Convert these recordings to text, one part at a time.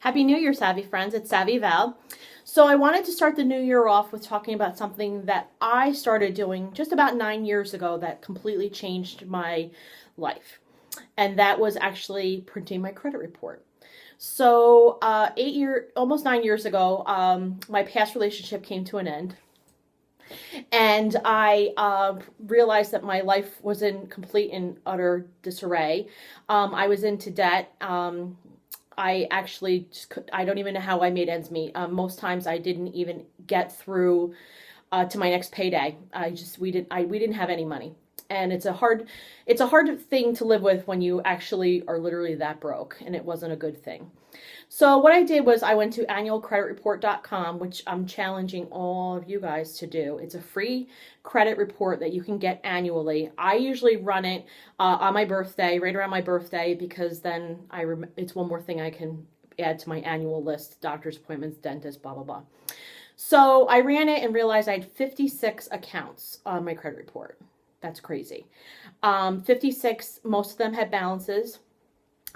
Happy New Year, Savvy friends. It's Savvy Val. So I wanted to start the new year off with talking about something that I started doing just about 9 years ago that completely changed my life. And that was actually printing my credit report. So almost 9 years ago, my past relationship came to an end. And I realized that my life was in complete and utter disarray. I was into debt. I actually I don't even know how I made ends meet. Most times I didn't even get through to my next payday. We didn't have any money. And it's a hard thing to live with when you actually are literally that broke, and it wasn't a good thing. So what I did was I went to annualcreditreport.com, which I'm challenging all of you guys to do. It's a free credit report that you can get annually. I usually run it on my birthday, right around my birthday, because then it's one more thing I can add to my annual list: doctor's appointments, dentist, blah, blah, blah. So I ran it and realized I had 56 accounts on my credit report. That's crazy. 56, most of them had balances.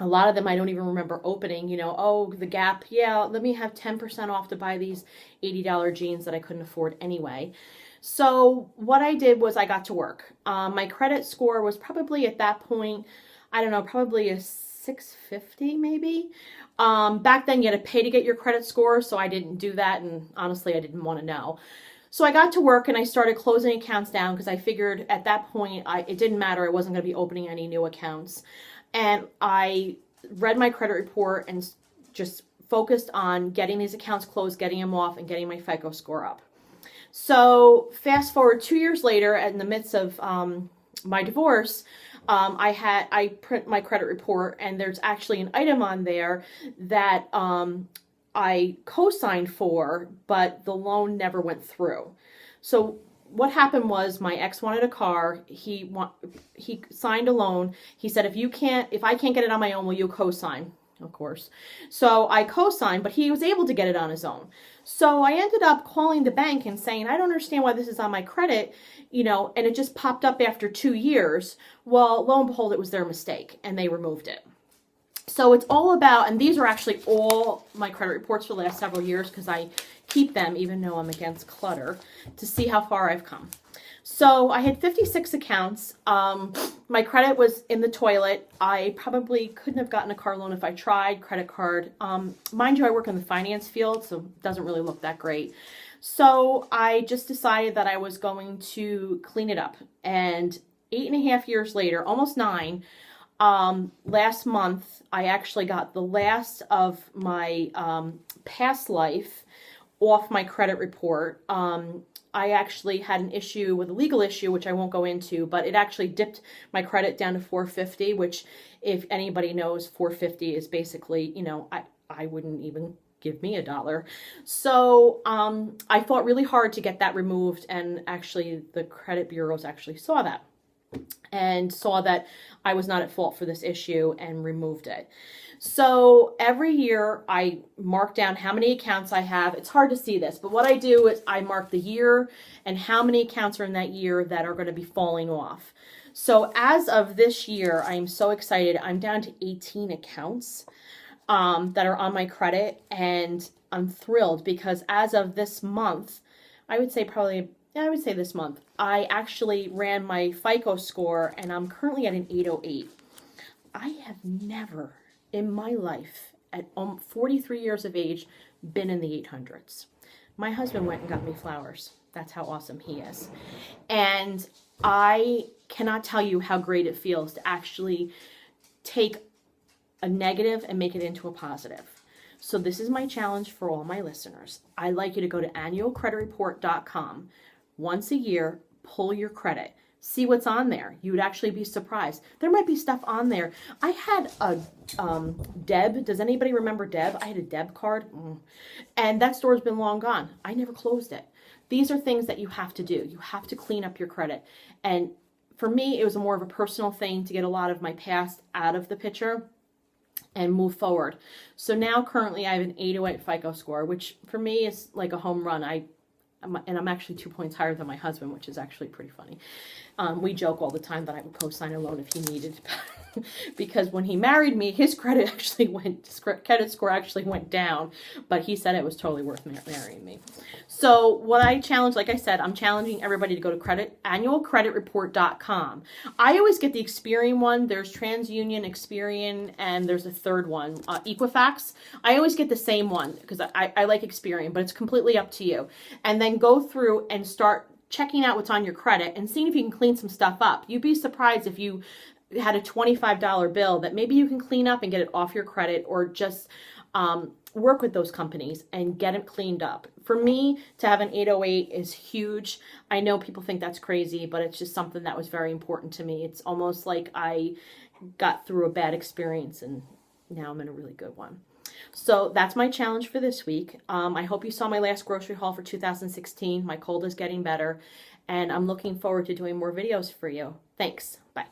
A lot of them I don't even remember opening. The Gap, yeah, let me have 10% off to buy these $80 jeans that I couldn't afford anyway. So what I did was I got to work. My credit score was probably at that point, I don't know, probably a 650 maybe. Back then you had to pay to get your credit score, so I didn't do that, and honestly I didn't want to know. So I got to work and I started closing accounts down because I figured at that point it didn't matter. I wasn't going to be opening any new accounts. And I read my credit report and just focused on getting these accounts closed, getting them off, and getting my FICO score up. So fast forward 2 years later, in the midst of my divorce, I print my credit report, and there's actually an item on there that I co-signed for, but the loan never went through. So what happened was my ex wanted a car. He signed a loan. He said, if I can't get it on my own, will you co-sign? Of course. So I co-signed, but he was able to get it on his own. So I ended up calling the bank and saying, I don't understand why this is on my credit, and it just popped up after 2 years. Well, lo and behold, it was their mistake, and they removed it. So it's all about, and these are actually all my credit reports for the last several years because I keep them, even though I'm against clutter, to see how far I've come. So I had 56 accounts. My credit was in the toilet. I probably couldn't have gotten a car loan if I tried. Credit card. Mind you, I work in the finance field, so it doesn't really look that great. So I just decided that I was going to clean it up. And 8.5 years later, almost 9, last month, I actually got the last of my past life off my credit report. I actually had an issue with a legal issue, which I won't go into, but it actually dipped my credit down to 450, which if anybody knows, 450 is basically, I wouldn't even give me $1. So I fought really hard to get that removed, and actually the credit bureaus actually saw that and saw that I was not at fault for this issue and removed it. So every year I mark down how many accounts I have. It's hard to see this, but what I do is I mark the year and how many accounts are in that year that are going to be falling off. So as of this year, I am so excited. I'm down to 18 accounts that are on my credit, and I'm thrilled because as of this month, I would say this month, I actually ran my FICO score, and I'm currently at an 808. I have never in my life, at 43 years of age, been in the 800s. My husband went and got me flowers. That's how awesome he is. And I cannot tell you how great it feels to actually take a negative and make it into a positive. So this is my challenge for all my listeners. I'd like you to go to annualcreditreport.com. Once a year, pull your credit. See what's on there. You would actually be surprised. There might be stuff on there. I had a Deb. Does anybody remember Deb? I had a Deb card. And that store's been long gone. I never closed it. These are things that you have to do. You have to clean up your credit. And for me, it was more of a personal thing to get a lot of my past out of the picture and move forward. So now currently I have an 808 FICO score, which for me is like a home run. I'm actually 2 points higher than my husband, which is actually pretty funny. We joke all the time that I would co-sign a loan if he needed, because when he married me, his credit score actually went down, but he said it was totally worth marrying me. So what I challenge, like I said, I'm challenging everybody to go to annualcreditreport.com. I always get the Experian one. There's TransUnion, Experian, and there's a third one, Equifax. I always get the same one because I like Experian, but it's completely up to you. And then go through and start checking out what's on your credit and seeing if you can clean some stuff up. You'd be surprised if you had a $25 bill that maybe you can clean up and get it off your credit, or just work with those companies and get it cleaned up. For me, to have an 808 is huge. I know people think that's crazy, but it's just something that was very important to me. It's almost like I got through a bad experience and now I'm in a really good one. So that's my challenge for this week. I hope you saw my last grocery haul for 2016. My cold is getting better, and I'm looking forward to doing more videos for you. Thanks. Bye.